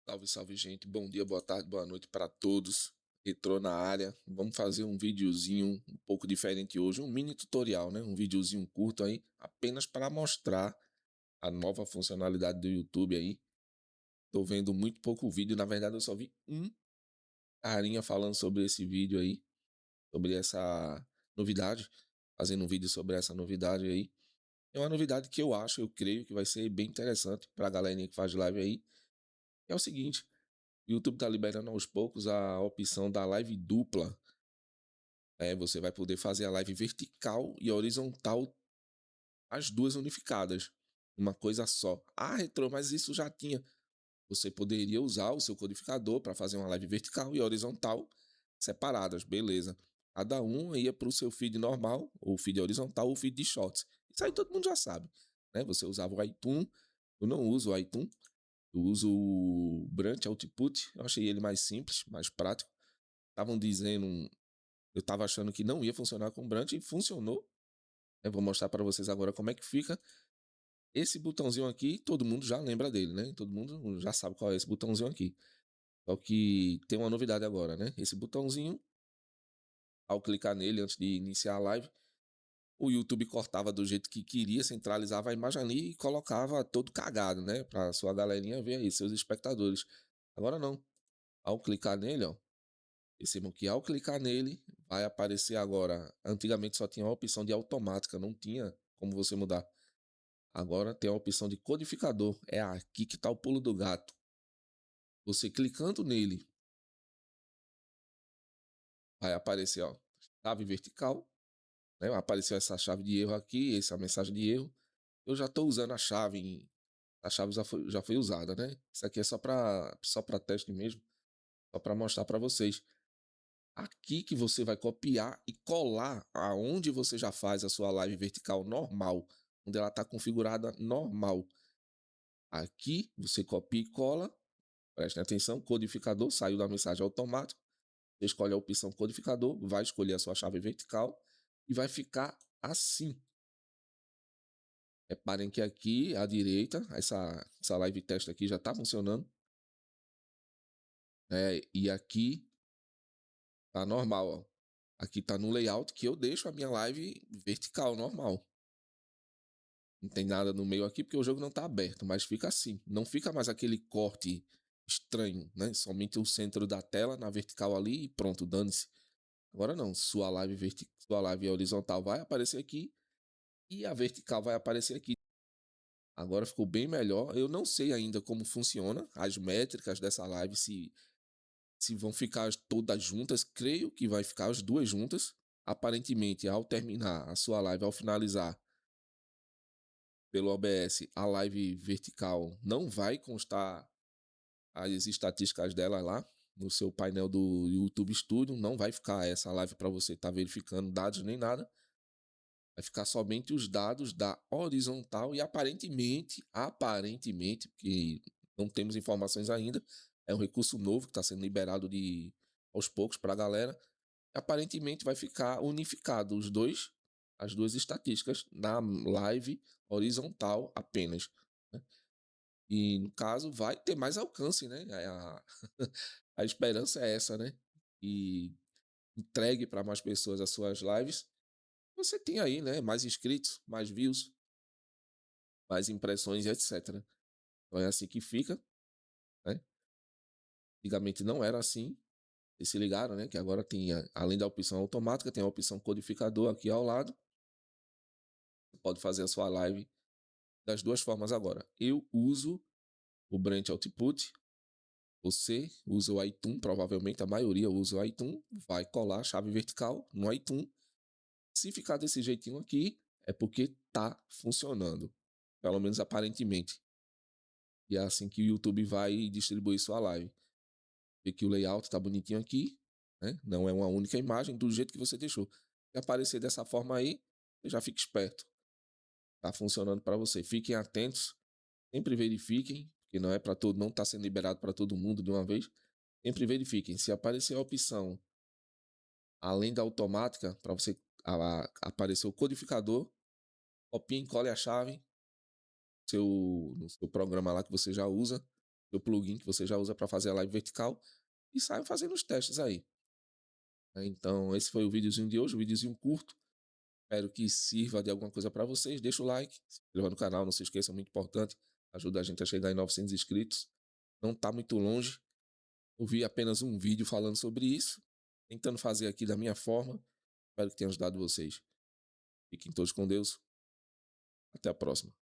Salve, salve, gente. Bom dia, boa tarde, boa noite para todos. Retrô na área. Vamos fazer um videozinho um pouco diferente hoje, um mini tutorial, né? Um videozinho curto aí, apenas para mostrar a nova funcionalidade do YouTube aí. Tô vendo muito pouco vídeo, na verdade eu só vi um carinha falando sobre esse vídeo aí, sobre essa novidade, fazendo um vídeo sobre essa novidade aí. É uma novidade que eu creio que vai ser bem interessante para a galerinha que faz live aí. É o seguinte, o YouTube tá liberando aos poucos a opção da live dupla. Você vai poder fazer a live vertical e horizontal, as duas unificadas. Uma coisa só. Ah, Retro, mas isso já tinha. Você poderia usar o seu codificador para fazer uma live vertical e horizontal separadas, beleza. Cada um ia para o seu feed normal, ou feed horizontal, ou feed de shorts. Isso aí todo mundo já sabe. Né? Você usava o iTunes, eu não uso o iTunes, eu uso o Branch Output, eu achei ele mais simples, mais prático. Estavam dizendo, eu estava achando que não ia funcionar com o Branch e funcionou. Eu vou mostrar para vocês agora como é que fica. Esse botãozinho aqui, todo mundo já lembra dele, né? Todo mundo já sabe qual é esse botãozinho aqui. Só que tem uma novidade agora, né? Esse botãozinho, ao clicar nele antes de iniciar a live, o YouTube cortava do jeito que queria, centralizava a imagem ali e colocava todo cagado, né? Pra sua galerinha ver aí, seus espectadores. Agora não. Ao clicar nele, ó, percebam que ao clicar nele, vai aparecer agora. Antigamente só tinha a opção de automática, não tinha como você mudar. Agora tem a opção de codificador. É aqui que está o pulo do gato. Você clicando nele, vai aparecer, ó, chave vertical, né? Apareceu essa chave de erro aqui, essa mensagem de erro. Eu já estou usando a chave, a chave já foi usada, né? Isso aqui é só para teste mesmo, só para mostrar para vocês. Aqui que você vai copiar e colar aonde você já faz a sua live vertical normal, onde ela está configurada normal. Aqui você copia e cola, preste atenção, codificador, saiu da mensagem automática, você escolhe a opção codificador, vai escolher a sua chave vertical e vai ficar assim. Reparem que aqui à direita, essa live test aqui já está funcionando, né? E aqui tá normal, ó. Aqui tá no layout que eu deixo a minha live vertical, normal. Não tem nada no meio aqui porque o jogo não tá aberto, mas fica assim. Não fica mais aquele corte estranho, né? Somente o centro da tela na vertical ali e pronto, dane-se. Agora não, sua live horizontal vai aparecer aqui e a vertical vai aparecer aqui. Agora ficou bem melhor. Eu não sei ainda como funciona as métricas dessa live, se vão ficar todas juntas. Creio que vai ficar as duas juntas. Aparentemente, ao terminar a sua live, ao finalizar pelo OBS, a live vertical não vai constar as estatísticas dela lá no seu painel do YouTube Studio. Não vai ficar essa live para você estar verificando dados nem nada. Vai ficar somente os dados da horizontal e aparentemente, porque não temos informações ainda, é um recurso novo que está sendo liberado aos poucos para a galera. Aparentemente vai ficar unificado as duas estatísticas na live horizontal apenas, né? E no caso vai ter mais alcance, né? A esperança é essa, né? E entregue para mais pessoas as suas lives. Você tem aí, né? Mais inscritos, mais views, mais impressões, etc. Então é assim que fica, né? Antigamente não era assim. Vocês se ligaram, né? Que agora tem, além da opção automática, tem a opção codificador aqui ao lado. Você pode fazer a sua live das duas formas agora. Eu uso o Branch Output. Você usa o iTunes, provavelmente a maioria usa o iTunes. Vai colar a chave vertical no iTunes. Se ficar desse jeitinho aqui, é porque tá funcionando. Pelo menos aparentemente. E é assim que o YouTube vai distribuir sua live. Vê que o layout tá bonitinho aqui, né? Não é uma única imagem do jeito que você deixou. Se aparecer dessa forma aí, você já fica esperto. Tá funcionando para você. Fiquem atentos, sempre verifiquem, porque não é para todo, não tá sendo liberado para todo mundo de uma vez. Sempre verifiquem. Se aparecer a opção além da automática, para você aparecer o codificador, copie e cole a chave no seu programa lá que você já usa seu plugin que você já usa para fazer a live vertical e saiam fazendo os testes aí. Então, esse foi o videozinho de hoje, um videozinho curto. Espero que sirva de alguma coisa para vocês. Deixa o like, se inscreva no canal, não se esqueça, é muito importante. Ajuda a gente a chegar em 900 inscritos. Não está muito longe. Eu vi apenas um vídeo falando sobre isso, tentando fazer aqui da minha forma. Espero que tenha ajudado vocês. Fiquem todos com Deus. Até a próxima.